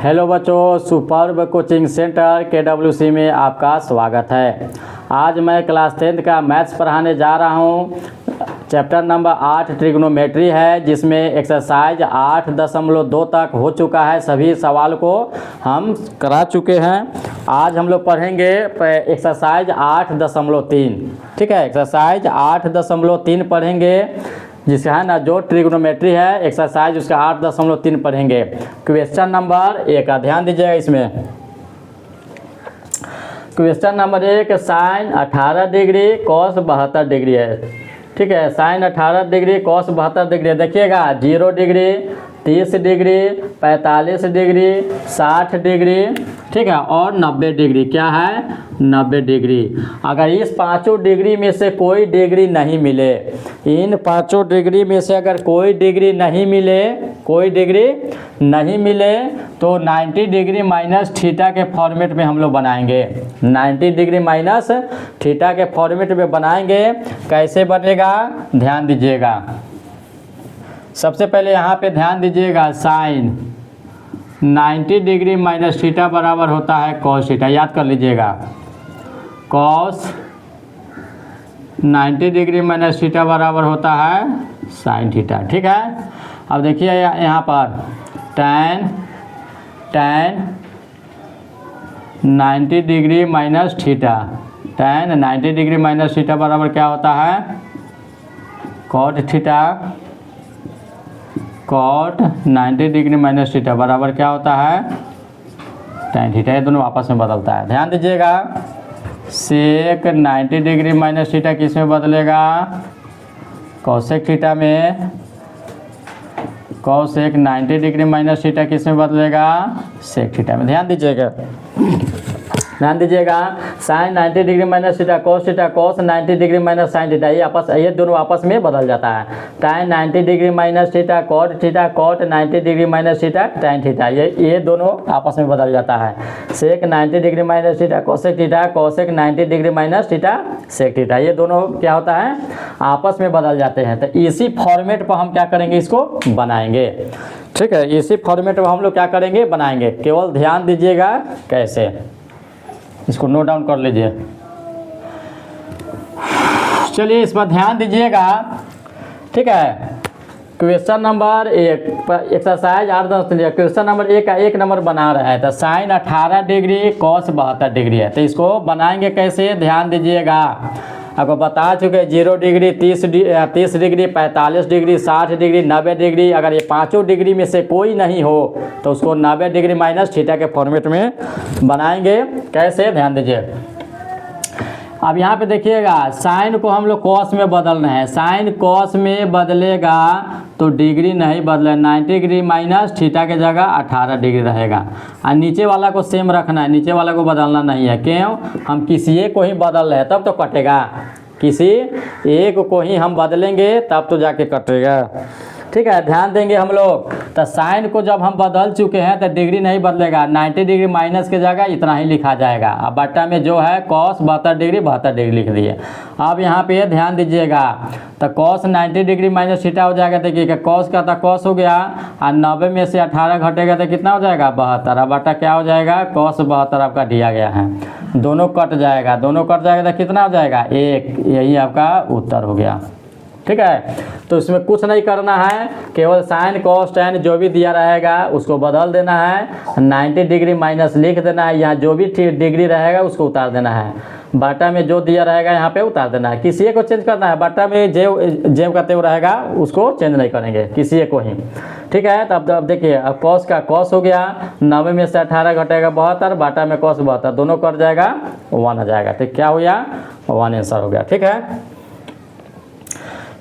Hello बच्चों, superb coaching centre KWC में आपका स्वागत है। आज मैं क्लास 10th का मैथ्स पढ़ाने जा रहा हूँ। चैप्टर नंबर 8 ट्रिग्नोमेट्री है, जिसमें एक्सरसाइज 8.2 तक हो चुका है। सभी सवाल को हम करा चुके हैं। आज हम लोग पढ़ेंगे एक्सरसाइज 8.3। ठीक है, एक्सरसाइज 8.3 पढ़ेंगे, जिसका है ना जो ट्रिग्नोमेट्री है एक्सरसाइज उसका 8.3 पढ़ेंगे। क्वेश्चन नंबर 1 का ध्यान दीजिएगा। इसमें question number 1 sine 18 degree cos 72 degree है। ठीक है, साइन 18 डिग्री कॉस 72 डिग्री है। देखिएगा 0 डिग्री, 30 डिग्री, 45 डिग्री, 60 डिग्री, ठीक है, और 90 डिग्री। क्या है? 90 डिग्री। अगर इस पांचों डिग्री में से कोई डिग्री नहीं मिले, इन पांचों डिग्री में से अगर कोई डिग्री नहीं मिले, कोई डिग्री नहीं मिले तो 90 डिग्री माइनस थीटा के फॉर्मेट में हम लोग बनाएंगे। 90 डिग्री माइनस थीटा के फॉर्मेट में बनाएंगे। कैसे बनेगा ध्यान दीजिएगा। सबसे पहले यहाँ पे ध्यान दीजिएगा, साइन 90 डिग्री माइनस थीटा बराबर होता है कॉस थीटा। याद कर लीजिएगा, कॉस 90 डिग्री माइनस थीटा बराबर होता है साइन थीटा। ठीक है, अब देखिए यहाँ पर tan 90 degree minus theta, tan 90 degree minus theta बराबर क्या होता है? Cot theta. Cot 90 degree minus theta बराबर क्या होता है? tan theta. ये दोनों आपस में बदलता है। ध्यान दीजिएगा, सेक 90 डिग्री माइनस थीटा किस में बदलेगा? कॉसेक थीटा में। कॉसेक 90 डिग्री माइनस थीटा किस में बदलेगा? सेक थीटा में। ध्यान दीजिएगा, ध्यान दीजिएगा, sine 90 degree minus theta cos theta, cos 90 degree minus sine theta, ये दोनों आपस में बदल जाता है। tan 90 degree minus theta cot theta, cot 90 degree minus theta tan theta, ये दोनों आपस में बदल जाता है। Sec 90 degree minus theta cosec theta, cosec 90 degree minus theta sec theta, ये दोनों क्या होता है? आपस में बदल जाते हैं। तो इसी फॉर्मेट पर हम क्या करेंगे? इसको बनाएंगे। ठीक है, इसी फॉर्मेट पर हम लोग क्या करेंगे? बनाएंगे। केवल ध्यान दीजिएगा कैसे, इसको नोट डाउन कर लीजिए। चलिए इस पर ध्यान दीजिएगा। ठीक है, question number 1 exercise 8.10 question number 1 का 1 नंबर बना रहा है। तो साइन 18 डिग्री कॉस 72 डिग्री है। तो इसको बनाएंगे कैसे? ध्यान दीजिएगा। आपको बता चुके 0 degree, 30 degree, 45 degree, 60 degree, 90 degree. अगर ये पांचों डिग्री में से कोई नहीं हो तो उसको 90 डिग्री माइनस थीटा के फॉर्मेट में बनाएंगे। कैसे? ध्यान दीजिए। अब यहाँ पे देखिएगा, साइन को हम लोग कॉस में बदलना है। साइन कॉस में बदलेगा तो डिग्री नहीं बदले, 90 डिग्री माइनस थीटा के जगह 18 डिग्री रहेगा। और नीचे वाला को सेम रखना है, नीचे वाला को बदलना नहीं है। क्यों? हम किसी एक को ही बदल रहे हैं तब तो कटेगा। किसी एक को ही हम बदलेंगे तब तो जाके कटेगा। ठीक है, ध्यान देंगे हम लोग। तो साइन को जब हम बदल चुके हैं तो डिग्री नहीं बदलेगा, 90 डिग्री माइनस के जगह इतना ही लिखा जाएगा। अब बट्टा में जो है कॉस 72 डिग्री लिख दिए। अब यहाँ पे ध्यान दीजिएगा, तो कॉस 90 डिग्री माइनस थीटा हो जाएगा। देखिए कॉस का था कॉस हो गया, और 90 में से 18 घटेगा तो कितना हो जाएगा? 72। अब बट्टा क्या हो जाएगा? कॉस 72 आपका दिया गया है। दोनों कट जाएगा, दोनों कट जाएगा तो कितना हो जाएगा? 1। यही आपका उत्तर हो गया। ठीक है, तो इसमें कुछ नहीं करना है, केवल साइन कॉस tan जो भी दिया रहेगा उसको बदल देना है, 90 डिग्री माइनस लिख देना है। यहाँ जो भी डिग्री रहेगा उसको उतार देना है। बाटा में जो दिया रहेगा यहाँ पे उतार देना है। किसी एक को चेंज करना है। बाटा में जेब का तेव रहेगा उसको चेंज नहीं करेंगे, किसी एक को ही। ठीक है, तो अब देखिए, अब कॉस का कॉस हो गया, 90 में से 18 घटेगा 72, बाटा में कॉस 72, दोनों कट जाएगा, 1 आ जाएगा। तो क्या हो गया? 1 आंसर हो गया। ठीक है,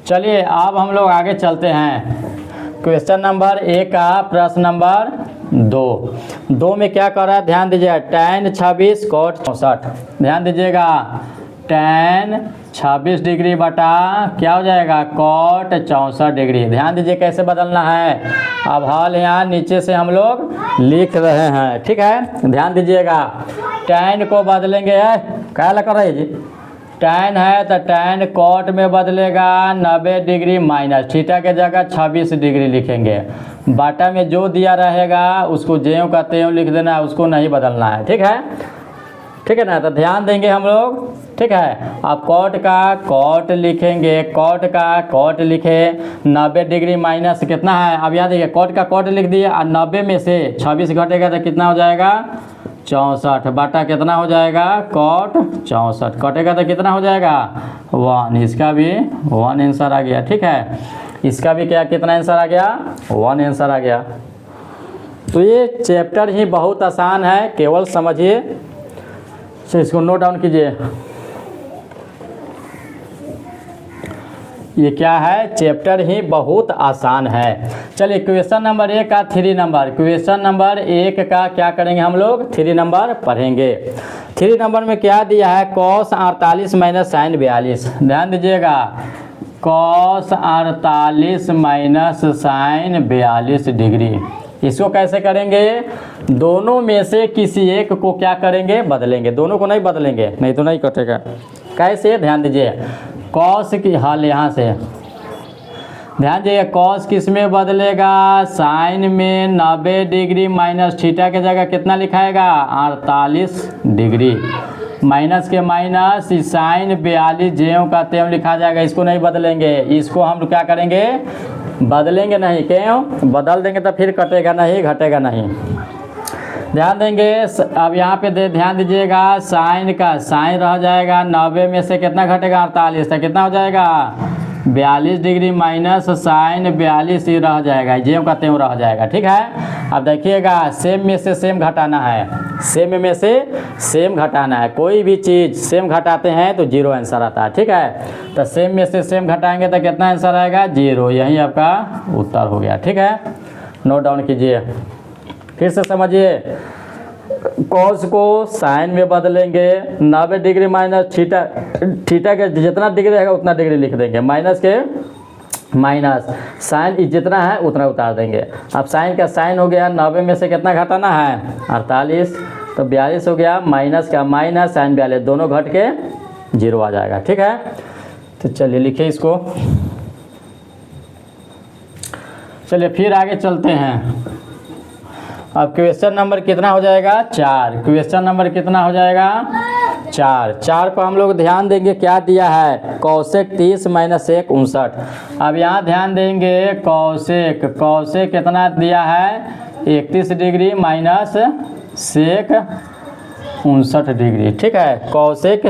चलिए अब हम लोग आगे चलते हैं। क्वेश्चन नंबर 1 का प्रश्न नंबर 2 में क्या कर रहा है? ध्यान दीजिएगा, tan 26 कॉट 64। ध्यान दीजिएगा, tan 26 डिग्री बटा क्या हो जाएगा? Cot 64 degree. ध्यान दीजिए कैसे बदलना है। अब हाल यहाँ नीचे से हम लोग लिख रहे हैं। ठीक है, ध्यान दीजिएगा, tan को बदलेंगे, क्या कर रहे हैं जी? tan है तो tan cot में बदलेगा 90 डिग्री माइनस, थीटा के जगह 26 डिग्री लिखेंगे। बाटा में जो दिया रहेगा उसको ज्यों का त्यों लिख देना है, उसको नहीं बदलना है। ठीक है, ठीक है ना। तो ध्यान देंगे हम लोग। ठीक है, अब कॉट का कॉट लिखेंगे, कॉट का कॉट लिखे, 90 डिग्री माइनस कितना है, अब याद देखिए कॉट का कॉट लिख दिए और 90 में से 26 घटेगा तो कितना हो जाएगा 64, बाटा कितना हो जाएगा कॉट 64, कटेगा तो कितना हो जाएगा 1, इसका भी 1 आंसर आ गया। ठीक है, इसका भी क्या कितना आंसर आ गया 1 आंसर आ गया। तो ये चैप्टर ही बहुत आसान है, केवल समझिए। तो इसको नोट डाउन कीजिए, ये क्या है चैप्टर ही बहुत आसान है। चलिए क्वेश्चन नंबर 1 का 3 नंबर, क्वेश्चन नंबर 1 का क्या करेंगे हम लोग 3 नंबर पढ़ेंगे। 3 नंबर में क्या दिया है cos 48 माइनस साइन 42, ध्यान दीजिएगा cos 48 माइनस साइन 42 डिग्री। इसको कैसे करेंगे, दोनों में से किसी एक को क्या करेंगे बदलेंगे, दोनों को नहीं बदलेंगे नहीं तो नहीं कटेगा। कैसे, ध्यान दीजिए कॉस की हल यहाँ से ध्यान दीजिए, कॉस किस में बदलेगा साइन में 90 डिग्री माइनस थीटा के जगह कितना लिखाएगा 48 डिग्री, माइनस के माइनस साइन 42 ज्यों का त्यों लिखा जाएगा, इसको नहीं बदलेंगे। इसको हम क्या करेंगे बदलेंगे नहीं, क्यों बदल देंगे तो फिर कटेगा नहीं घटेगा नहीं। ध्यान देंगे, अब यहाँ पे ध्यान दीजिएगा साइन का साइन रह जाएगा 90 में से कितना घटेगा 48, तो कितना हो जाएगा 42 डिग्री माइनस साइन 42 ही रह जाएगा, ज्यों का त्यों रह जाएगा। ठीक है, अब देखिएगा सेम में से सेम घटाना है, सेम में से सेम घटाना है, कोई भी चीज़ सेम घटाते हैं तो 0 आंसर आता है। ठीक है, तो सेम में से सेम घटाएंगे तो कितना आंसर आएगा 0, यही आपका उत्तर हो गया। ठीक है, नोट डाउन कीजिए, फिर से समझिए, कॉस को साइन में बदलेंगे, 90 डिग्री माइनस थीटा के जितना डिग्री रहेगा उतना डिग्री लिख देंगे, माइनस के माइनस साइन जितना है उतना उतार देंगे। अब साइन का साइन हो गया 90 में से कितना घटाना है 48, तो 42 हो गया, माइनस का माइनस साइन 42 दोनों घट के 0 आ जाएगा। ठीक है, तो चलिए लिखिए इसको। चलिए फिर आगे चलते हैं। अब क्वेश्चन नंबर कितना हो जाएगा 4, क्वेश्चन नंबर कितना हो जाएगा 4 पर हम लोग ध्यान देंगे क्या दिया है कौशेक 30 माइनस 1 59। अब यहाँ ध्यान देंगे कौशेक कितना दिया है 31 डिग्री माइनस सेक 59 डिग्री। ठीक है, कौशेक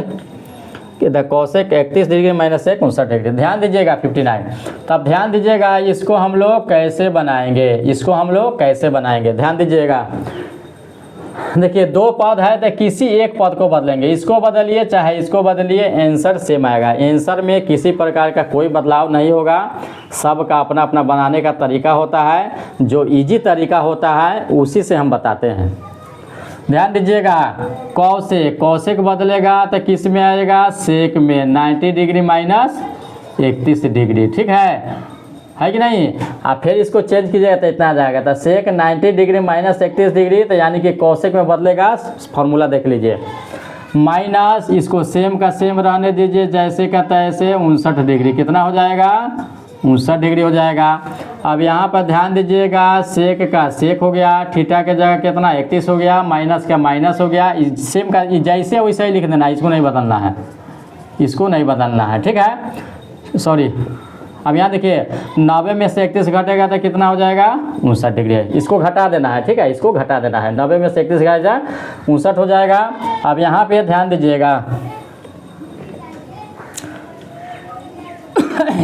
31 डिग्री माइनस 1 59 डिग्री। ध्यान दीजिएगा 59। तब ध्यान दीजिएगा इसको हम लोग कैसे बनाएंगे, ध्यान दीजिएगा। देखिए 2 पद है तो किसी एक पद को बदलेंगे, इसको बदलिए चाहे इसको बदलिए, आंसर सेम आएगा। आंसर में किसी प्रकार का कोई बदलाव नहीं होगा, सबका अपना अपना बनाने का तरीका होता है, जो इजी तरीका होता है उसी से हम बताते हैं। ध्यान दीजिएगा कौशेक बदलेगा तो किस में आएगा सेक में 90 डिग्री माइनस 31 डिग्री। ठीक है कि नहीं। आप फिर इसको चेंज कीजिएगा तो इतना आ जाएगा, तो सेक 90 डिग्री माइनस 31 डिग्री, तो यानी कि कौशेक में बदलेगा, फॉर्मूला देख लीजिए, माइनस इसको सेम का सेम रहने दीजिए जैसे का तैसे 59 डिग्री, कितना हो जाएगा 59 डिग्री हो जाएगा। अब यहाँ पर ध्यान दीजिएगा सेक का सेक हो गया, थीटा के जगह कितना 31 हो गया, माइनस का माइनस हो गया, सेम का जैसे वैसे ही लिख देना, इसको नहीं बदलना है, इसको नहीं बदलना है। ठीक है, सॉरी। अब यहाँ देखिए 90 में से 31 घटेगा तो कितना हो जाएगा 59 डिग्री है, इसको घटा देना है। ठीक है, इसको घटा देना है, 90 में से 31 घटा जाए 59 हो जाएगा। अब यहाँ पे ध्यान दीजिएगा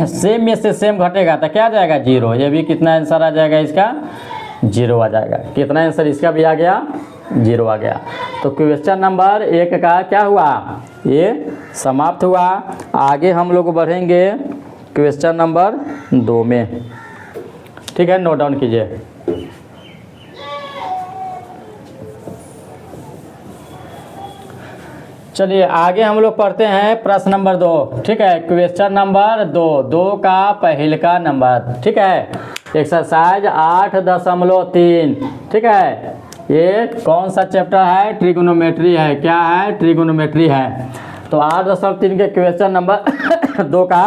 सेम में से सेम घटेगा तो क्या आ जाएगा 0, ये भी कितना आंसर आ जाएगा इसका 0 आ जाएगा। कितना आंसर इसका भी आ गया 0 आ गया। तो क्वेश्चन नंबर 1 का क्या हुआ, ये समाप्त हुआ। आगे हम लोग बढ़ेंगे क्वेश्चन नंबर 2 में। ठीक है, नोट डाउन कीजिए। चलिए आगे हम लोग पढ़ते हैं प्रश्न नंबर 2। ठीक है, क्वेश्चन नंबर 2 का पहल का नंबर। ठीक है, एक्सरसाइज 8.3। ठीक है, ये कौन सा चैप्टर है ट्रिगोनोमेट्री है, क्या है ट्रिगोनोमेट्री है। तो 8.3 के क्वेश्चन नंबर 2 का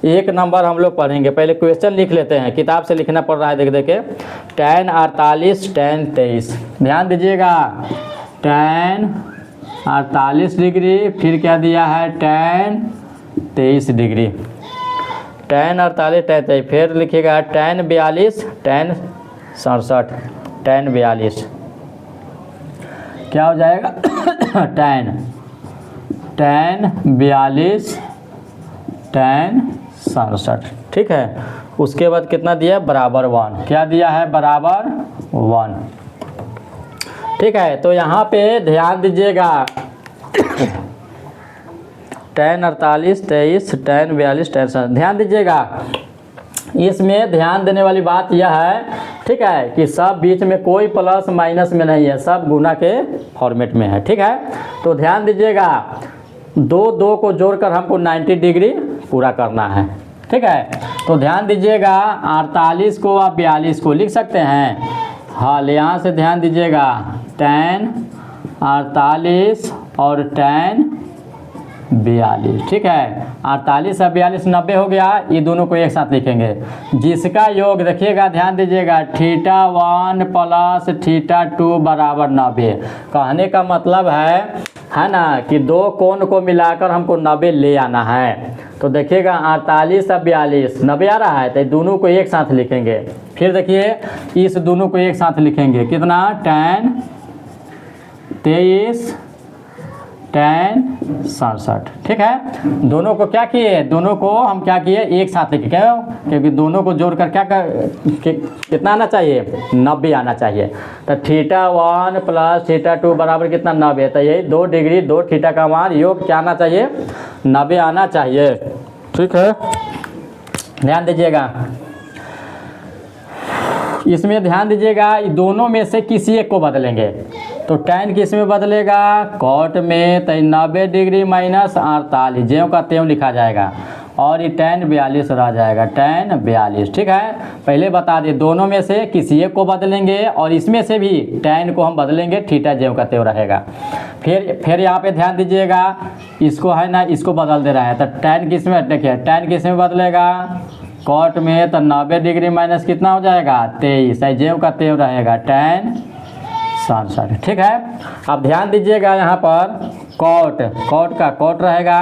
1 नंबर हम लोग पढ़ेंगे। पहले क्वेश्चन लिख लेते हैं, किताब से लिखना पड़ रहा है देख देखे। tan 48 tan 23, ध्यान दीजिएगा tan 48 डिग्री, फिर क्या दिया है tan 23 डिग्री, tan 48 tan 23, फिर लिखिएगा tan 42 tan 67 tan 42, क्या हो जाएगा tan 42 tan 67, ठीक है। उसके बाद कितना दिया, बराबर 1, क्या दिया है, बराबर 1, ठीक है। तो यहाँ पे ध्यान दीजिएगा tan 48 23 tan 42 tan 67, ध्यान दीजिएगा। इसमें ध्यान देने वाली बात यह है, ठीक है, कि सब बीच में कोई प्लस माइनस में नहीं है, सब गुना के फॉर्मेट में है, ठीक है। तो ध्यान दीजिएगा 2 को जोड़कर हमको 90 डिग्री पूरा करना है, ठीक है। तो ध्यान दीजिएगा 48 को आप 42 को लिख सकते हैं। हाँ, यहाँ से ध्यान दीजिएगा tan 48 और tan 42, ठीक है। 48 और 42 90 हो गया, ये दोनों को एक साथ लिखेंगे, जिसका योग देखिएगा, ध्यान दीजिएगा θ1 प्लस θ2 बराबर 90। कहने का मतलब है ना, कि 2 कोण को मिलाकर हमको 90 ले आना है। तो देखिएगा 48 और 42 90 आ रहा है, तो दोनों को एक साथ लिखेंगे। फिर देखिए इस दोनों को एक साथ लिखेंगे, कितना, tan 23 tan 67, ठीक है। दोनों को क्या किए, दोनों को हम क्या किए, एक साथ लिखे, क्यों, क्योंकि दोनों को जोड़कर क्या कितना आना चाहिए, 90 आना चाहिए। तो θ1 प्लस θ2 बराबर कितना, 90। तो यही 2 डिग्री 2 थीटा का मान योग क्या आना चाहिए, 90 आना चाहिए, ठीक है। ध्यान दीजिएगा, इसमें ध्यान दीजिएगा दोनों में से किसी एक को बदलेंगे। तो tan किस में बदलेगा, cot में, तो 90 डिग्री माइनस 48 ज्यों का त्यों लिखा जाएगा, और ये tan 42 रह जाएगा, tan 42, ठीक है। पहले बता दें दोनों में से किसी एक को बदलेंगे, और इसमें से भी tan को हम बदलेंगे, थीटा ज्यों का त्यों रहेगा। फिर यहाँ पे ध्यान दीजिएगा, इसको है ना, इसको बदल दे रहा है। तो tan किस में, देखिए tan किस में बदलेगा, cot में, तो 90 डिग्री माइनस कितना हो जाएगा, 23, ज्यों का त्यों रहेगा, tan 67, ठीक है। अब ध्यान दीजिएगा यहाँ पर cot का cot रहेगा,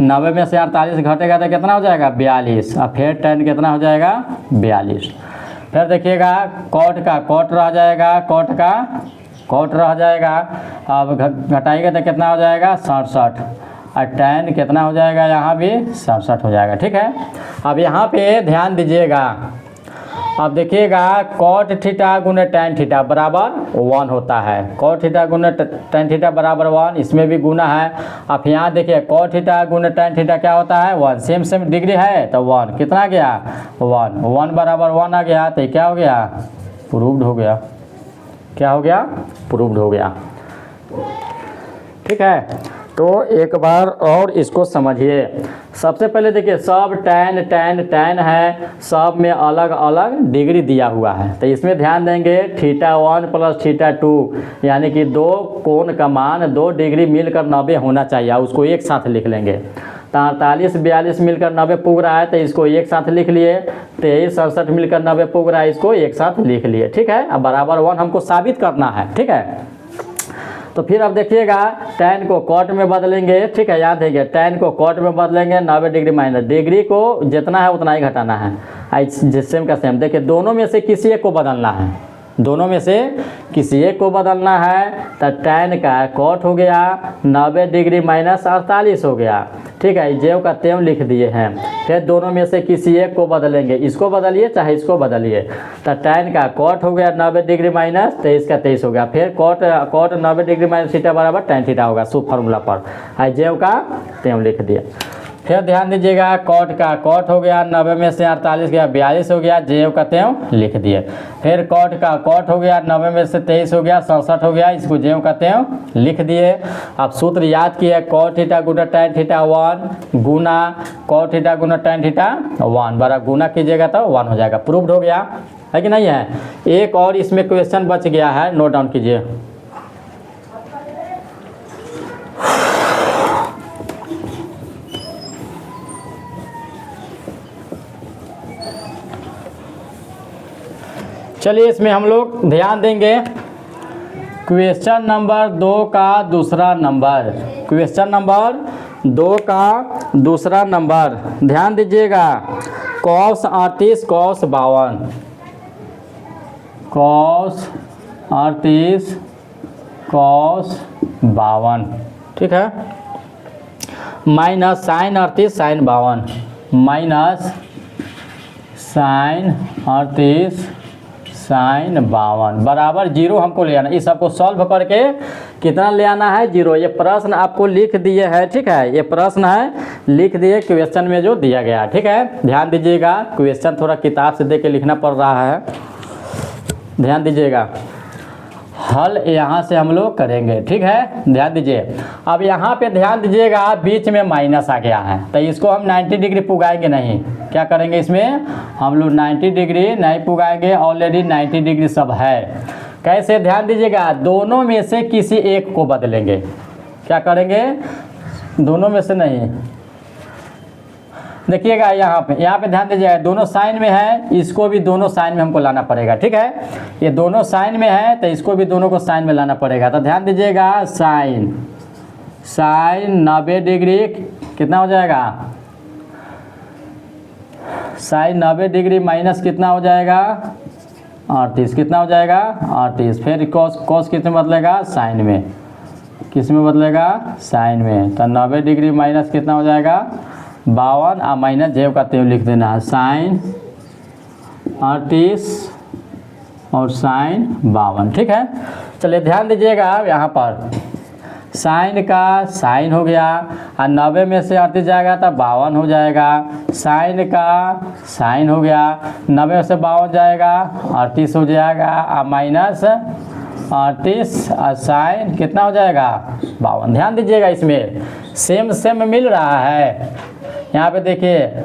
90 में से 48 घटेगा तो कितना हो जाएगा, 42, और फिर tan कितना हो जाएगा, 42। फिर देखिएगा cot का cot रह जाएगा, cot का cot रह जाएगा, अब घटाएगा तो कितना हो जाएगा, 67, और tan कितना हो जाएगा, यहाँ भी 67 हो जाएगा, ठीक है। अब यहाँ पे ध्यान दीजिएगा, अब देखिएगा cot थीटा गुने tan थीटा बराबर 1 होता है, cot थीटा गुने tan थीटा बराबर 1, इसमें भी गुना है। अब यहाँ देखिए cot थीटा गुने tan थीटा क्या होता है, 1, सेम डिग्री है, तो 1 कितना गया, 1 बराबर 1 आ गया, तो क्या हो गया, प्रूव्ड हो गया, क्या हो गया, प्रूव्ड हो गया, ठीक है। तो एक बार और इसको समझिए। सबसे पहले देखिए सब tan है, सब में अलग अलग डिग्री दिया हुआ है, तो इसमें ध्यान देंगे θ1 प्लस θ2, यानी कि 2 कोण का मान 2 डिग्री मिलकर 90 होना चाहिए, उसको एक साथ लिख लेंगे। तो 48 42 मिलकर 90 पुग रहा है, तो इसको एक साथ लिख लिए। 23 67 मिलकर 90 पुग रहा है, इसको एक साथ लिख लिए, ठीक है। अब बराबर 1 हमको साबित करना है, ठीक है। तो फिर अब देखिएगा tan को cot में बदलेंगे, ठीक है, याद है, tan को cot में बदलेंगे, 90 डिग्री माइनस, डिग्री को जितना है उतना ही घटाना है, सेम का सेम। देखिए दोनों में से किसी एक को बदलना है, दोनों में से किसी एक को बदलना है, तो tan का cot हो गया, 90 डिग्री माइनस 48 हो गया, ठीक है, ज्यों का त्यों लिख दिए हैं। फिर दोनों में से किसी एक को बदलेंगे, इसको बदलिए चाहे इसको बदलिए। तो tan का cot हो गया 90 डिग्री माइनस 23 का 23 हो गया, फिर cot 90 डिग्री माइनस थीटा बराबर tan थीटा होगा, शुभ फार्मूला पर, ज्यों का त्यों लिख दिया। फिर ध्यान दीजिएगा cot का cot हो गया, 90 में से 48 गया, 42 हो गया, ज्यों का त्यों लिख दिए। फिर cot का cot हो गया, 90 में से 23 हो गया, 67 हो गया, इसको ज्यों का त्यों लिख दिए। अब सूत्र याद किए, cot थीटा गुना tan थीटा 1 गुना cot थीटा गुना tan थीटा 1, बड़ा गुना कीजिएगा तो 1 हो जाएगा, प्रूव्ड हो गया है कि नहीं है। एक और इसमें क्वेश्चन बच गया है, नोट डाउन कीजिए। चलिए इसमें हम लोग ध्यान देंगे क्वेश्चन नंबर 2 का दूसरा नंबर, क्वेश्चन नंबर 2 का दूसरा नंबर ध्यान दीजिएगा। cos 38 cos 52, cos 38 cos 52, ठीक है, minus sine 38 sine 52, minus sine 38 sine 52 बराबर 0 हमको ले आना। इस सबको सॉल्व करके कितना ले आना है 0। ये प्रश्न आपको लिख दिए है, ठीक है, ये प्रश्न है लिख दिए क्वेश्चन में जो दिया गया, ठीक है। ध्यान दीजिएगा, क्वेश्चन थोड़ा किताब से देख के लिखना पड़ रहा है, ध्यान दीजिएगा। हल यहाँ से हम लोग करेंगे, ठीक है, ध्यान दीजिए। अब यहाँ पे ध्यान दीजिएगा बीच में माइनस आ गया है, तो इसको हम 90 डिग्री पुगाएंगे नहीं। क्या करेंगे इसमें हम लोग 90 डिग्री नहीं पुगाएंगे, ऑलरेडी 90 डिग्री सब है। कैसे, ध्यान दीजिएगा, दोनों में से किसी एक को बदलेंगे। क्या करेंगे, दोनों में से नहीं। देखिएगा यहाँ पे ध्यान दीजिएगा, दोनों साइन में है, इसको भी दोनों साइन में हमको लाना पड़ेगा, ठीक है। ये दोनों साइन में है तो इसको भी दोनों को साइन में लाना पड़ेगा। तो ध्यान दीजिएगा साइन 90 डिग्री कितना हो जाएगा, साइन 90 डिग्री माइनस कितना हो जाएगा 38, कितना हो जाएगा 38। फिर कॉस किस में बदलेगा, साइन में, किस में बदलेगा, साइन में। तो 90 डिग्री माइनस कितना हो जाएगा 52, और माइनस जेब का तेव लिख देना है, साइन 38 और साइन 52, ठीक है। चलिए ध्यान दीजिएगा, यहाँ पर साइन का साइन हो गया, और 90 में से 38 जाएगा तो 52 हो जाएगा। साइन का साइन हो गया, 90 में से 52 जाएगा 38 हो जाएगा, और माइनस 38 और साइन कितना हो जाएगा 52। ध्यान दीजिएगा, इसमें सेम सेम मिल रहा है। यहाँ पे देखिए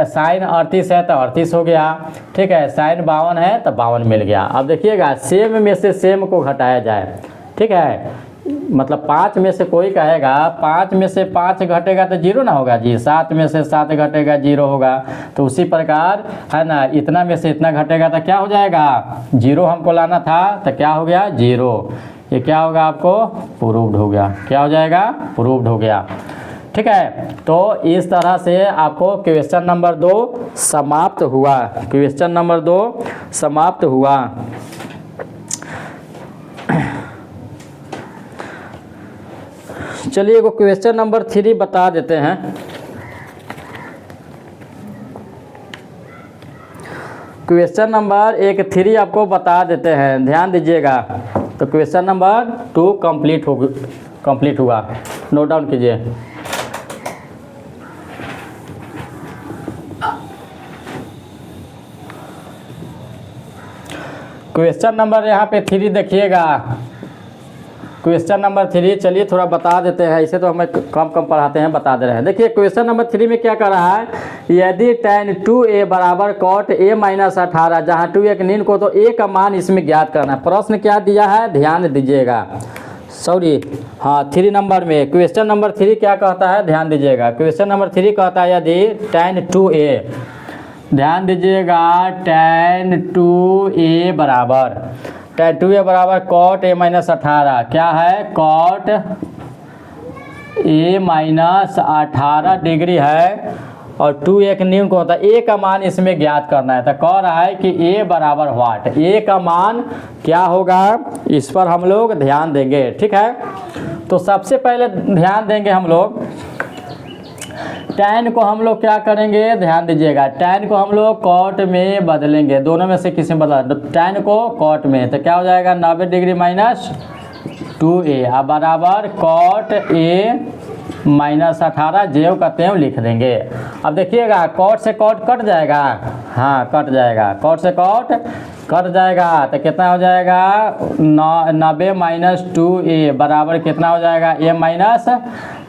साइन 38 है तो 38 हो गया, ठीक है, साइन 52 है तो 52 मिल गया। अब देखिएगा सेम में से सेम को घटाया जाए, ठीक है, मतलब 5 में से कोई कहेगा 5 में से 5 घटेगा तो 0 ना होगा जी, 7 में से 7 घटेगा 0 होगा। तो उसी प्रकार है ना, इतना में से इतना घटेगा तो क्या हो जाएगा 0 हमको लाना था, तो क्या हो गया 0। ये क्या होगा आपको प्रूव्ड हो गया, क्या हो जाएगा प्रूव्ड हो गया, ठीक है। तो इस तरह से आपको क्वेश्चन नंबर 2 समाप्त हुआ, क्वेश्चन नंबर 2 समाप्त हुआ। चलिए को क्वेश्चन नंबर 3 बता देते हैं। क्वेश्चन नंबर 3 आपको बता देते हैं, ध्यान दीजिएगा। तो क्वेश्चन नंबर 2 कंप्लीट हुआ, नोट डाउन कीजिए। क्वेश्चन नंबर यहाँ पे 3 देखिएगा, क्वेश्चन नंबर 3 चलिए थोड़ा बता देते हैं, इसे तो हमें कम पढ़ाते हैं, बता दे रहे हैं। देखिए क्वेश्चन नंबर 3 में क्या कर रहा है, यदि tan 2a बराबर cot a माइनस 18, जहाँ 2 एक नील को, तो a का मान इसमें ज्ञात करना है। प्रश्न क्या दिया है ध्यान दीजिएगा, सॉरी हाँ 3 नंबर में क्वेश्चन नंबर 3 क्या कहता है ध्यान दीजिएगा। क्वेश्चन नंबर 3 कहता है यदि tan 2a, ध्यान दीजिएगा, tan 2a बराबर tan 2a बराबर cot a माइनस 18, क्या है cot a माइनस 18 डिग्री है, और 2 एक न्यून को होता है, a का मान इसमें ज्ञात करना है। तो कह रहा है कि a बराबर व्हाट, a का मान क्या होगा, इस पर हम लोग ध्यान देंगे, ठीक है। तो सबसे पहले ध्यान देंगे हम लोग tan को हम लोग क्या करेंगे ध्यान दीजिएगा, tan को हम लोग cot में बदलेंगे, दोनों में से किसी में बदला, tan को cot में, तो क्या हो जाएगा 90 डिग्री माइनस 2a, अब बराबर cot a माइनस 18 जेव का तेव लिख देंगे। अब देखिएगा cot से cot कट जाएगा, हाँ कट जाएगा, cot से cot कट जाएगा, तो कितना हो जाएगा 90 माइनस 2a बराबर कितना हो जाएगा a माइनस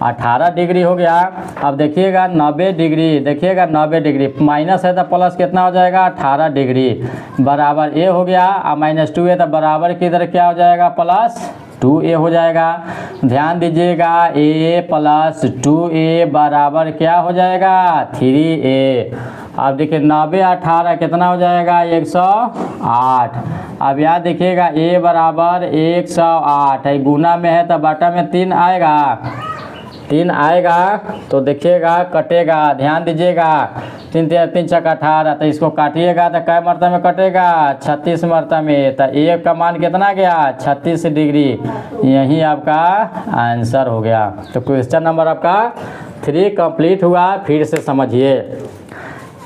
18 डिग्री हो गया। अब देखिएगा 90 डिग्री, देखिएगा 90 डिग्री माइनस है तो प्लस कितना हो जाएगा 18 डिग्री बराबर a हो गया, और माइनस 2a तो बराबर की इधर क्या हो जाएगा प्लस 2a हो जाएगा। ध्यान दीजिएगा a प्लस 2a बराबर क्या हो जाएगा 3a, अब देखिए 90 18 कितना हो जाएगा 108। अब यहाँ देखिएगा a बराबर 108 है, गुना में है तो बटा में 3 आएगा, 3 आएगा तो देखिएगा कटेगा, ध्यान दीजिएगा 3 3 छक्का 18, तो इसको काटिएगा तो कै मरतबे में कटेगा 36 मरतबे में। तो ए का मान कितना गया 36 डिग्री, यही आपका आंसर हो गया। तो क्वेश्चन नंबर आपका 3 कंप्लीट हुआ। फिर से समझिए,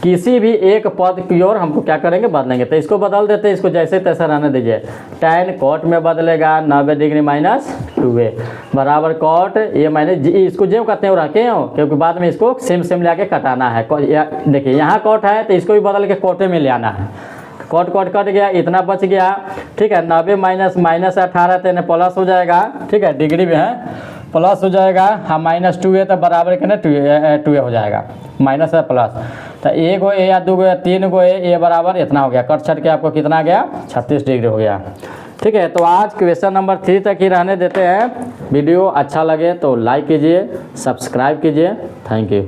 किसी भी एक पद की ओर हमको क्या करेंगे बदलेंगे, तो इसको बदल देते हैं, इसको जैसे तैसे रहने दीजिए। tan cot में बदलेगा 90 डिग्री माइनस 2a बराबर cot a माइनस जी, इसको जो कहते हैं वो रखे हो क्योंकि बाद में इसको सेम सेम लेके कटाना है। देखिए यहाँ cot है तो इसको भी बदल के कोटे में ले आना है, कॉट कॉट कट गया, इतना बच गया, ठीक है। 90 माइनस 18 तो प्लस हो जाएगा, ठीक है, डिग्री में है प्लस हो जाएगा। हाँ -2a तो बराबर के ना 2a हो जाएगा, माइनस है प्लस, तो 1 गो ए या 2 गो या 3 गो ए बराबर इतना हो गया, कट छट के आपको कितना गया 36 डिग्री हो गया, ठीक है। तो आज क्वेश्चन नंबर 3 तक ही रहने देते हैं। वीडियो अच्छा लगे तो लाइक कीजिए, सब्सक्राइब कीजिए। Thank you.